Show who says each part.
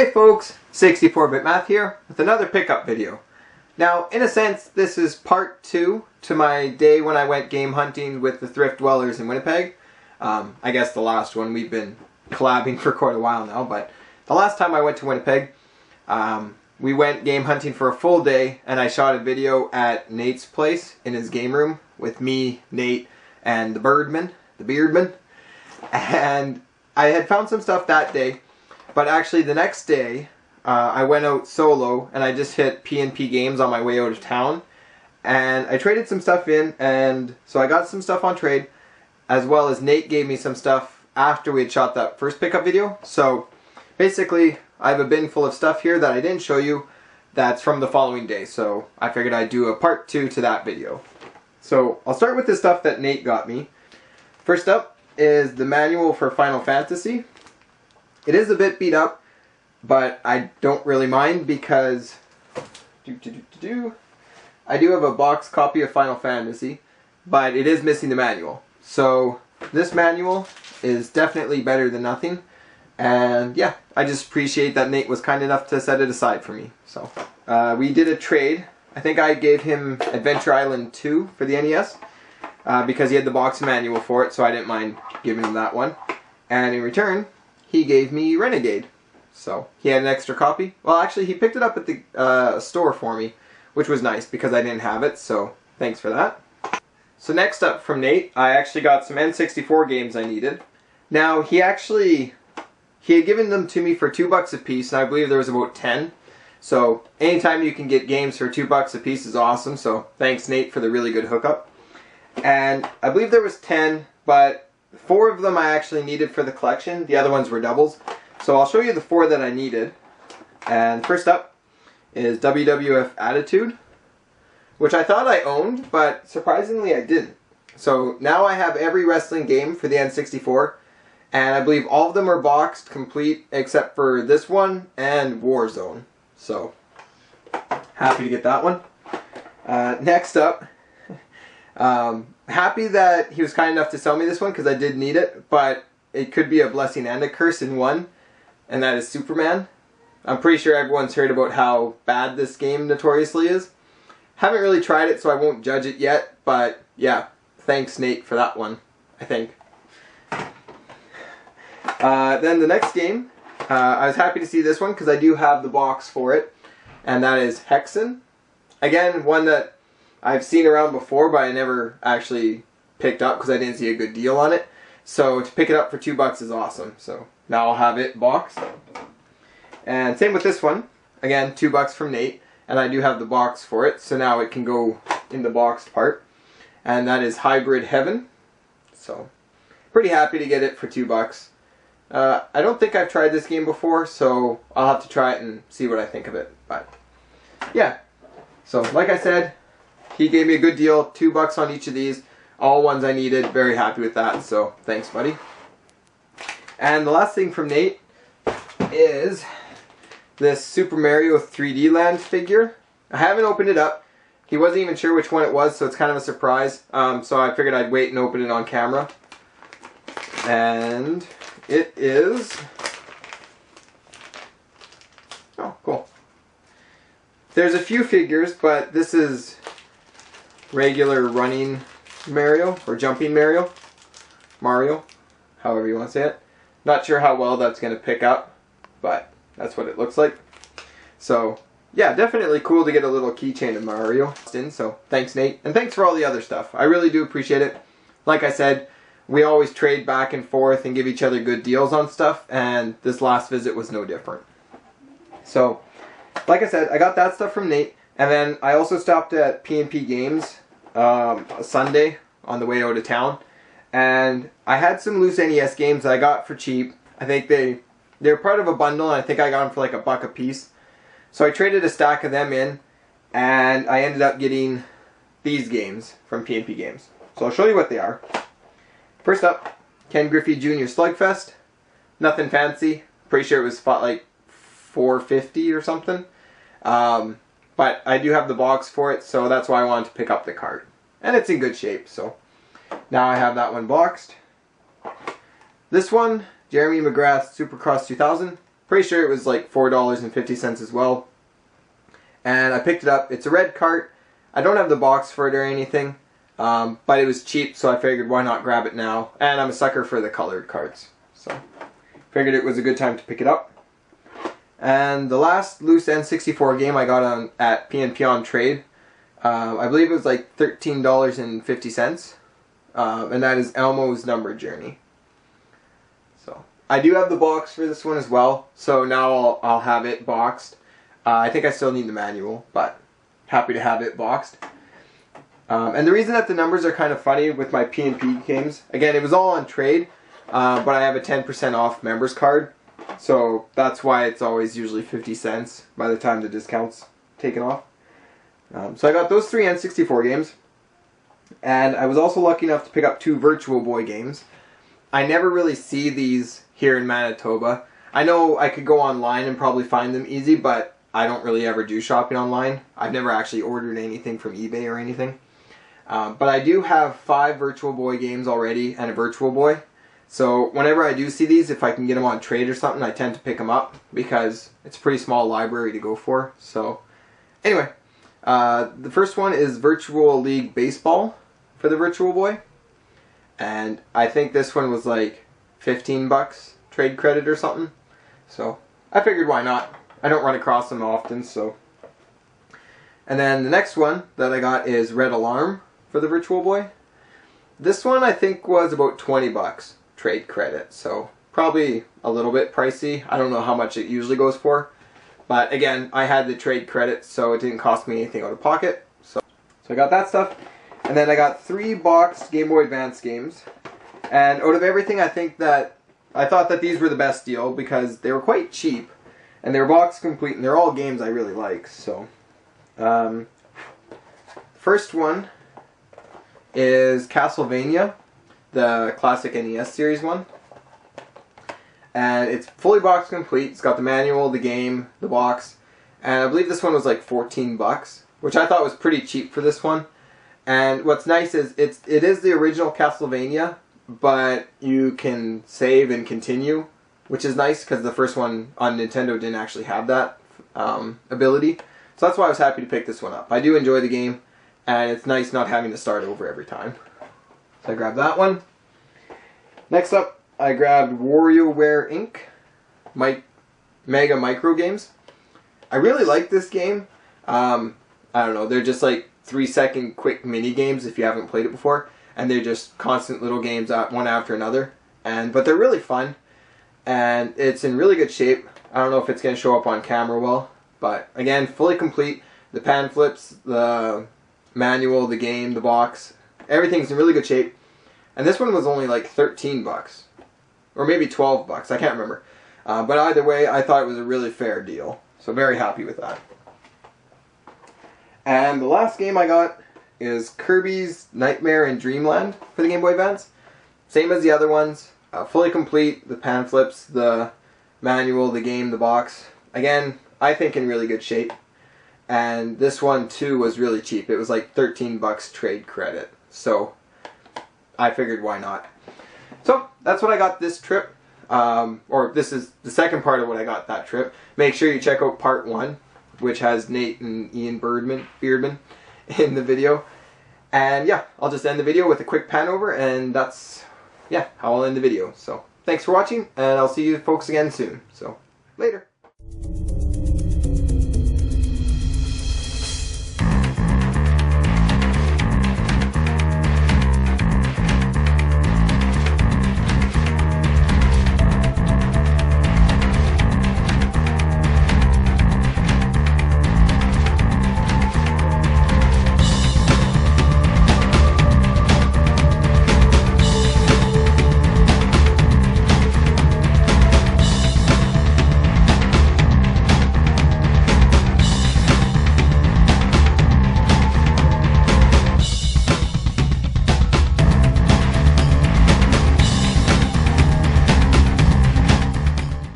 Speaker 1: Hey folks, 64-bit Math here with another pickup video. Now, in a sense, this is part 2 to my day when I went game hunting with the Thrift Dwellers in Winnipeg. I guess the last one. We've been collabing for quite a while now, but the last time I went to Winnipeg, we went game hunting for a full day, and I shot a video at Nate's place in his game room with me, Nate, and the Beardman. And I had found some stuff that day, but actually the next day I went out solo and I just hit P&P Games on my way out of town, and I traded some stuff in, and so I got some stuff on trade, as well as Nate gave me some stuff after we had shot that first pickup video. So basically I have a bin full of stuff here that I didn't show you that's from the following day, so I figured I'd do a part 2 to that video. So I'll start with the stuff that Nate got me. First up is the manual for Final Fantasy. It is a bit beat up, but I don't really mind because I do have a box copy of Final Fantasy, but it is missing the manual. So this manual is definitely better than nothing, and yeah, I just appreciate that Nate was kind enough to set it aside for me. So we did a trade. I think I gave him Adventure Island 2 for the NES because he had the box manual for it, so I didn't mind giving him that one. And in return, he gave me Renegade. So he had an extra copy. Well, actually, he picked it up at the store for me, which was nice because I didn't have it, so thanks for that. So next up from Nate, I actually got some N64 games I needed. Now, he had given them to me for $2 a piece, and I believe there was about 10. So anytime you can get games for $2 a piece is awesome, so thanks Nate for the really good hookup. And I believe there was 10, but 4 of them I actually needed for the collection. The other ones were doubles. So I'll show you the 4 that I needed. And first up is WWF Attitude, which I thought I owned, but surprisingly I didn't. So now I have every wrestling game for the N64, and I believe all of them are boxed complete except for this one and Warzone. So happy to get that one. Next up, happy that he was kind enough to sell me this one because I did need it, but it could be a blessing and a curse in one, and that is Superman. I'm pretty sure everyone's heard about how bad this game notoriously is. Haven't really tried it, so I won't judge it yet, but yeah, thanks Nate for that one, I think. Then the next game, I was happy to see this one because I do have the box for it, and that is Hexen. Again, one that I've seen around before, but I never actually picked up because I didn't see a good deal on it. So to pick it up for $2 is awesome. So now I'll have it boxed. And same with this one. Again, $2 from Nate, and I do have the box for it, so now it can go in the box part. And that is Hybrid Heaven. So pretty happy to get it for $2. I don't think I've tried this game before, so I'll have to try it and see what I think of it. But yeah, so like I said, he gave me a good deal, $2 on each of these, all ones I needed. Very happy with that, so thanks buddy. And the last thing from Nate is this Super Mario 3D Land figure. I haven't opened it up. He wasn't even sure which one it was, so it's kind of a surprise. So I figured I'd wait and open it on camera. And it is... oh, cool. There's a few figures, but this is regular running Mario, or jumping Mario, however you want to say it. Not sure how well that's going to pick up, but that's what it looks like. So yeah, definitely cool to get a little keychain of Mario. So thanks Nate, and thanks for all the other stuff. I really do appreciate it. Like I said, we always trade back and forth and give each other good deals on stuff, and this last visit was no different. So like I said, I got that stuff from Nate, and then I also stopped at P&P Games Sunday on the way out of town, and I had some loose NES games that I got for cheap. I think they're part of a bundle, and I think I got them for like $1 a piece. So I traded a stack of them in, and I ended up getting these games from P&P Games. So I'll show you what they are. First up, Ken Griffey Jr. Slugfest. Nothing fancy. Pretty sure it was like $4.50 or something. But I do have the box for it, so that's why I wanted to pick up the cart. And it's in good shape, so now I have that one boxed. This one, Jeremy McGrath's Supercross 2000. Pretty sure it was like $4.50 as well. And I picked it up. It's a red cart. I don't have the box for it or anything, but it was cheap, so I figured why not grab it now. And I'm a sucker for the colored cards, so figured it was a good time to pick it up. And the last loose N64 game I got on at PNP on trade, I believe it was like $13.50, and that is Elmo's Number Journey. So I do have the box for this one as well, so now I'll have it boxed. I think I still need the manual, but happy to have it boxed. And the reason that the numbers are kind of funny with my PNP games, again, it was all on trade, but I have a 10% off members card, so that's why it's always usually 50 cents by the time the discount's taken off. So I got those 3 N64 games, and I was also lucky enough to pick up 2 Virtual Boy games. I never really see these here in Manitoba. I know I could go online and probably find them easy, but I don't really ever do shopping online. I've never actually ordered anything from eBay or anything. But I do have 5 Virtual Boy games already and a Virtual Boy. So whenever I do see these, if I can get them on trade or something, I tend to pick them up because it's a pretty small library to go for. So anyway, the first one is Virtual League Baseball for the Virtual Boy. And I think this one was like 15 bucks trade credit or something. So I figured why not. I don't run across them often, so. And then the next one that I got is Red Alarm for the Virtual Boy. This one I think was about 20 bucks trade credit, so probably a little bit pricey. I don't know how much it usually goes for, but again, I had the trade credit, so it didn't cost me anything out of pocket. So I got that stuff, and then I got 3 boxed Game Boy Advance games. And out of everything, I thought that these were the best deal because they were quite cheap. And they're box complete, and they're all games I really like. So, first one is Castlevania, the classic NES series one. And it's fully box complete. It's got the manual, the game, the box. And I believe this one was like 14 bucks, which I thought was pretty cheap for this one. And what's nice is it is the original Castlevania, but you can save and continue, which is nice because the first one on Nintendo didn't actually have that ability. So that's why I was happy to pick this one up. I do enjoy the game, and it's nice not having to start over every time. So I grabbed that one. Next up, I grabbed WarioWare Inc. Mega Micro Games. I really like this game. I don't know, they're just like 3-second quick mini games if you haven't played it before. And they're just constant little games one after another. But they're really fun. And it's in really good shape. I don't know if it's going to show up on camera well, but again, fully complete. The pan flips, the manual, the game, the box, everything's in really good shape. And this one was only like 13 bucks, or maybe 12 bucks, I can't remember. But either way, I thought it was a really fair deal, so very happy with that. And the last game I got is Kirby's Nightmare in Dreamland for the Game Boy Advance. Same as the other ones. Fully complete, the pan flips, the manual, the game, the box. Again, I think in really good shape. And this one too was really cheap. It was like 13 bucks trade credit. So I figured why not. So that's what I got this trip. Or this is the second part of what I got that trip. Make sure you check out part 1, which has Nate and Ian Beardman in the video. And yeah, I'll just end the video with a quick pan over, and that's how I'll end the video. So thanks for watching, and I'll see you folks again soon. So later.